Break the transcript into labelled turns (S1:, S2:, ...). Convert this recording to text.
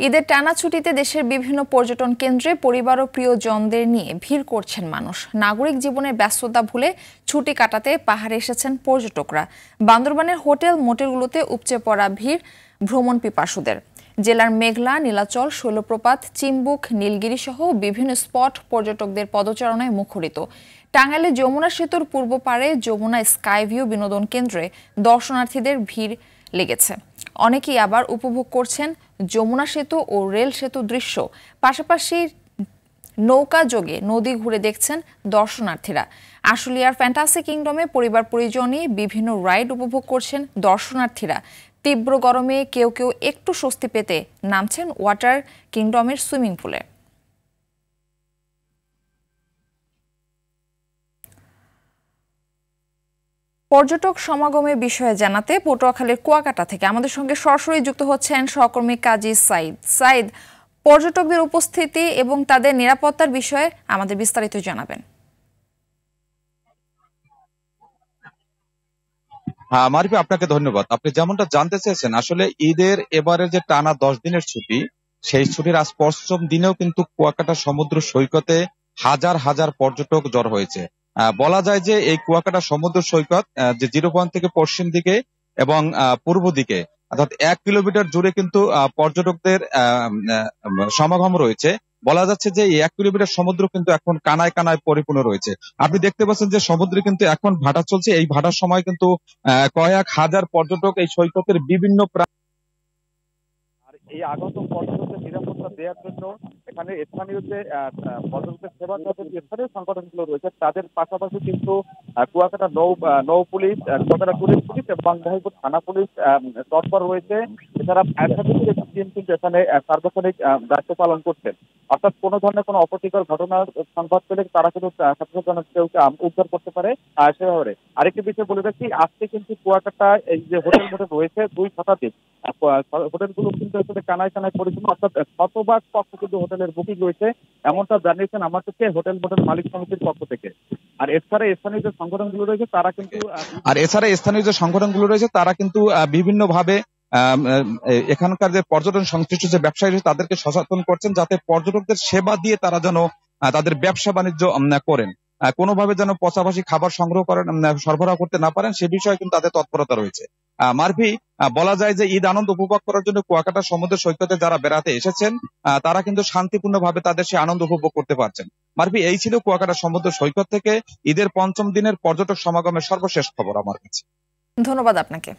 S1: ঈদের টানা ছুটিতে দেশের বিভিন্ন পর্যটন কেন্দ্রে পরিবার ও প্রিয়জনদের নিয়ে ভিড় করছেন মানুষ। নাগরিক জীবনের ব্যস্ততা ভুলে ছুটি কাটাতে পাহাড়ে এসেছেন পর্যটকরা। বান্দরবানের হোটেল মোটেলগুলোতে উপচে পড়া ভিড় ভ্রমণ পিপাসুদের। জেলার মেঘলা, নীলাচল, শৈলপ্রপাত, চিম্বুক, নীলগিরি সহ বিভিন্ন স্পট পর্যটকদের পদচারণায় মুখরিত। টাঙ্গাইলে যমুনা সেতুর পূর্ব পাড়ে যমুনা স্কাইভিউ বিনোদন কেন্দ্রে দর্শনার্থীদের ভিড় লেগেছে। অনেকেই আবার উপভোগ করছেন যমুনা সেতু ও রেল সেতু দৃশ্য। পাশাপাশি নৌকা যোগে নদী ঘুরে দেখছেন দর্শনার্থীরা। আশুলিয়ার ফ্যান্টাসি কিংডমে পরিবার পরিজন নিয়ে বিভিন্ন রাইড উপভোগ করছেন দর্শনার্থীরা। তীব্র গরমে কেউ কেউ একটু স্বস্তি পেতে নামছেন ওয়াটার কিংডমের সুইমিং পুলে। পর্যটক সমাগমের বিষয়ে জানাতে পটুয়াখালীর কুয়াকাটা থেকে আমাদের সঙ্গে সরাসরি যুক্ত হচ্ছেন সহকর্মী কাজী সাইদ। সাইদ, পর্যটকদের উপস্থিতি এবং তাদের নিরাপত্তার বিষয়ে আমাদের বিস্তারিত জানাবেন।
S2: মারিফা, আপনাকে ধন্যবাদ। আপনি যেমনটা জানতে চেয়েছেন, আসলে ঈদের এবারে যে টানা 10 দিনের ছুটি, সেই ছুটির আজ 5ম দিনেও কিন্তু কুয়াকাটা সমুদ্র সৈকতে হাজার হাজার পর্যটক জড় হয়েছে। বলা যায় যে এই কুয়াকাটা সমুদ্র সৈকত যে জিরো পয়েন্ট থেকে পশ্চিম দিকে এবং পূর্ব দিকে অর্থাৎ 1 কিলোমিটার জুড়ে কিন্তু পর্যটকদের সমাগম রয়েছে। বলা যাচ্ছে যে এই 1 কিলোমিটার সমুদ্র কিন্তু এখন কানায় কানায় পরিপূর্ণ রয়েছে। আপনি দেখতে পাচ্ছেন যে সমুদ্রে কিন্তু এখন ভাটা চলছে। এই ভাটার সময় কিন্তু কয়েক হাজার পর্যটক এই সৈকতের বিভিন্ন আর এই আগত পর্যটকদের নিরাপত্তা দেওয়ার জন্য এখানে স্থানীয় যে পর্যটকের সেবা যে স্থানীয় সংগঠনগুলো রয়েছে তাদের পাশাপাশি কিন্তু কুয়াকাটা নৌ পুলিশ, কুয়াকাটা পুলিশ এবং বাংলাদেশ থানা পুলিশ তৎপর রয়েছে। এছাড়া ফায়ার সার্ভিসের একটি টিম কিন্তু এখানে সার্বক্ষণিক দায়িত্ব পালন করছেন। অর্থাৎ কোনো ধরনের কোনো অপ্রীতিকর ঘটনা সংবাদ পেলে তারা কিন্তু কেউ উদ্ধার করতে পারে সেভাবে। আরেকটি বিষয় বলে রাখি, আজকে কিন্তু কুয়াকাটা এই যে হোটেল মোটেল রয়েছে 2 শতাধিক হোটেলগুলো কিন্তু এখানে কানায় কানায় পরিপূর্ণ, অর্থাৎ শতভাগ পক্ষ কিন্তু হোটেলের বুকিং রয়েছে, এমনটা জানিয়েছেন আমার থেকে হোটেল মোটেল মালিক সমিতির পক্ষ থেকে। আর এছাড়া স্থানীয় যে সংগঠনগুলো রয়েছে তারা কিন্তু বিভিন্ন ভাবে এখানকার যে পর্যটন সংশ্লিষ্ট যে ব্যবসায়ী রয়েছে তাদেরকে সচেতন করছেন, যাতে পর্যটকদের সেবা দিয়ে তারা যেন তাদের ব্যবসা বাণিজ্য করেন, কোনোভাবে যেন পচাবাসি খাবার সংগ্রহ করেন সরবরাহ করতে না পারেন, সে বিষয়ে কিন্তু তাদের তৎপরতা রয়েছে। মারফি, বলা যায় যে ঈদ আনন্দ উপভোগ করার জন্য কুয়াকাটা সমুদ্র সৈকতে যারা বেড়াতে এসেছেন তারা কিন্তু শান্তিপূর্ণভাবে তাদের সে আনন্দ উপভোগ করতে পারছেন। মারফি, এই ছিল কুয়াকাটা সমুদ্র সৈকত থেকে ঈদের 5ম দিনের পর্যটক সমাগমের সর্বশেষ খবর আমার কাছে।
S1: ধন্যবাদ আপনাকে।